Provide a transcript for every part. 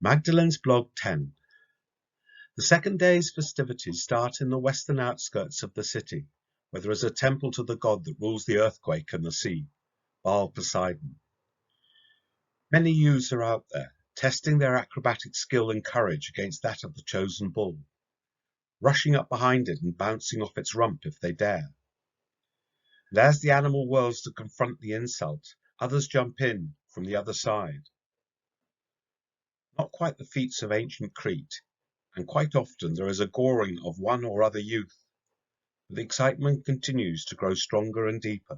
Magdalene's Blog 10. The second day's festivities start in the western outskirts of the city, where there is a temple to the god that rules the earthquake and the sea, Baal Poseidon. Many youths are out there, testing their acrobatic skill and courage against that of the chosen bull, rushing up behind it and bouncing off its rump if they dare. And as the animal whirls to confront the insult, others jump in from the other side. Not quite the feats of ancient Crete, and quite often there is a goring of one or other youth, but the excitement continues to grow stronger and deeper.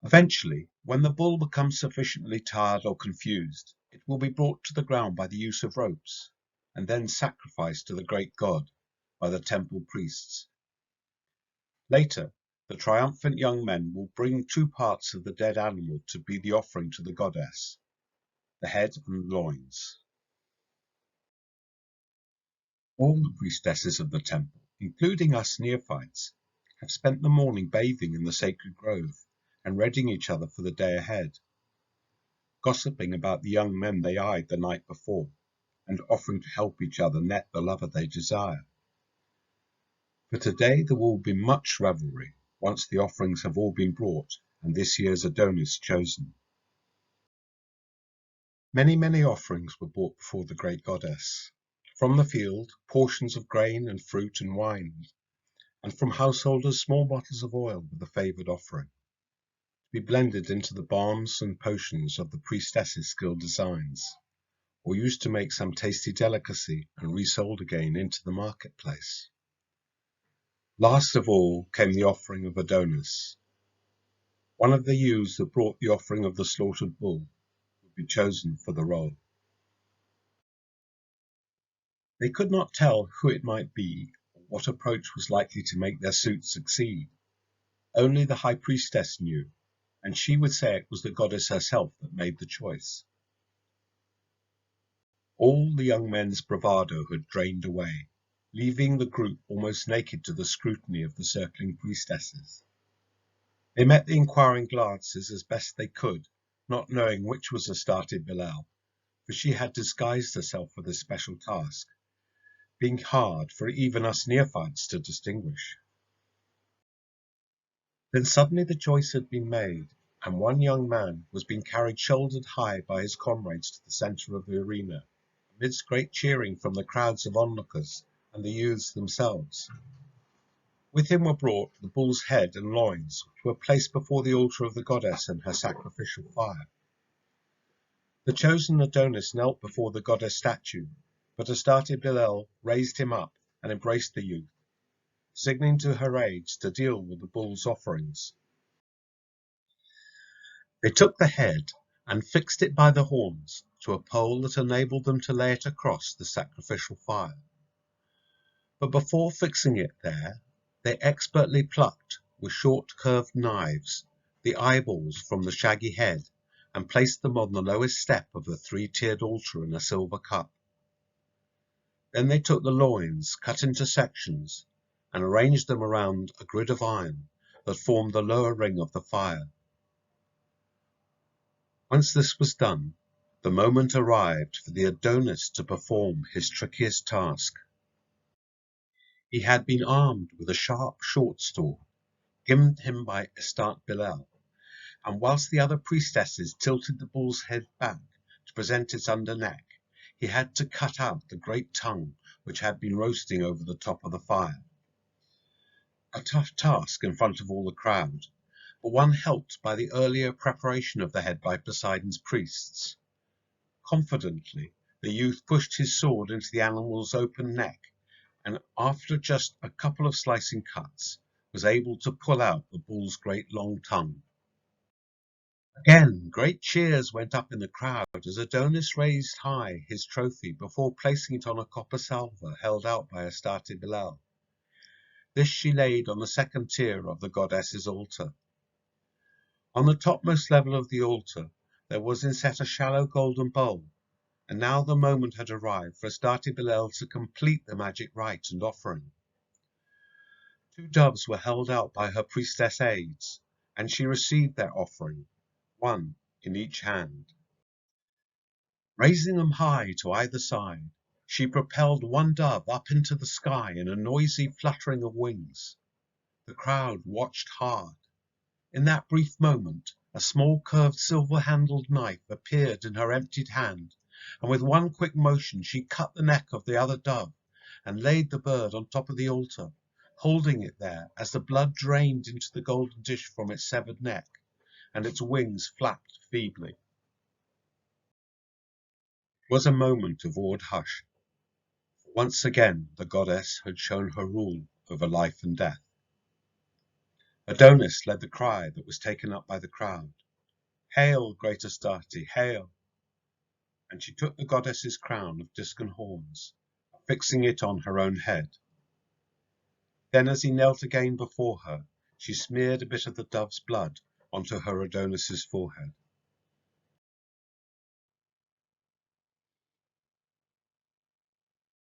Eventually, when the bull becomes sufficiently tired or confused, it will be brought to the ground by the use of ropes, and then sacrificed to the great god by the temple priests. Later, the triumphant young men will bring 2 parts of the dead animal to be the offering to the goddess, the head and loins. All the priestesses of the temple, including us neophytes, have spent the morning bathing in the sacred grove and readying each other for the day ahead, gossiping about the young men they eyed the night before, and offering to help each other net the lover they desire. For today there will be much revelry once the offerings have all been brought and this year's Adonis chosen. Many offerings were brought before the great goddess. From the field, portions of grain and fruit and wine, and from householders small bottles of oil were the favoured offering, to be blended into the balms and potions of the priestesses' skilled designs, or used to make some tasty delicacy and resold again into the marketplace. Last of all came the offering of Adonis. One of the youths that brought the offering of the slaughtered bull would be chosen for the role. They could not tell who it might be, or what approach was likely to make their suit succeed. Only the high priestess knew, and she would say it was the goddess herself that made the choice. All the young men's bravado had drained away, leaving the group almost naked to the scrutiny of the circling priestesses. They met the inquiring glances as best they could, not knowing which was Astarte Bilal, for she had disguised herself for this special task, being hard for even us neophytes to distinguish. Then suddenly the choice had been made, and one young man was being carried shouldered high by his comrades to the centre of the arena, amidst great cheering from the crowds of onlookers and the youths themselves. With him were brought the bull's head and loins, which were placed before the altar of the goddess and her sacrificial fire. The chosen Adonis knelt before the goddess statue, but Astarte Bilal raised him up and embraced the youth, signaling to her aides to deal with the bull's offerings. They took the head and fixed it by the horns to a pole that enabled them to lay it across the sacrificial fire. But before fixing it there, they expertly plucked, with short curved knives, the eyeballs from the shaggy head and placed them on the lowest step of the 3-tiered altar in a silver cup. Then they took the loins, cut into sections, and arranged them around a grid of iron that formed the lower ring of the fire. Once this was done, the moment arrived for the Adonis to perform his trickiest task. He had been armed with a sharp short sword, given him by Astarte Bilal, and whilst the other priestesses tilted the bull's head back to present its under neck, he had to cut out the great tongue which had been roasting over the top of the fire. A tough task in front of all the crowd, but one helped by the earlier preparation of the head by Poseidon's priests. Confidently, the youth pushed his sword into the animal's open neck, and after just a couple of slicing cuts, was able to pull out the bull's great long tongue. Again, great cheers went up in the crowd as Adonis raised high his trophy before placing it on a copper salver held out by Astarte Bilal. This she laid on the second tier of the goddess's altar. On the topmost level of the altar there was inset a shallow golden bowl, and now the moment had arrived for Astarte Bilal to complete the magic rite and offering. 2 doves were held out by her priestess aides, and she received their offering, one in each hand. Raising them high to either side, she propelled one dove up into the sky in a noisy fluttering of wings. The crowd watched hard. In that brief moment, a small curved silver-handled knife appeared in her emptied hand, and with one quick motion she cut the neck of the other dove and laid the bird on top of the altar, holding it there as the blood drained into the golden dish from its severed neck, and its wings flapped feebly. It was a moment of awed hush. Once again the goddess had shown her rule over life and death. Adonis led the cry that was taken up by the crowd. "Hail, great Astarte, hail!" And she took the goddess's crown of discon horns, fixing it on her own head. Then, as he knelt again before her, she smeared a bit of the dove's blood onto her Adonis's forehead.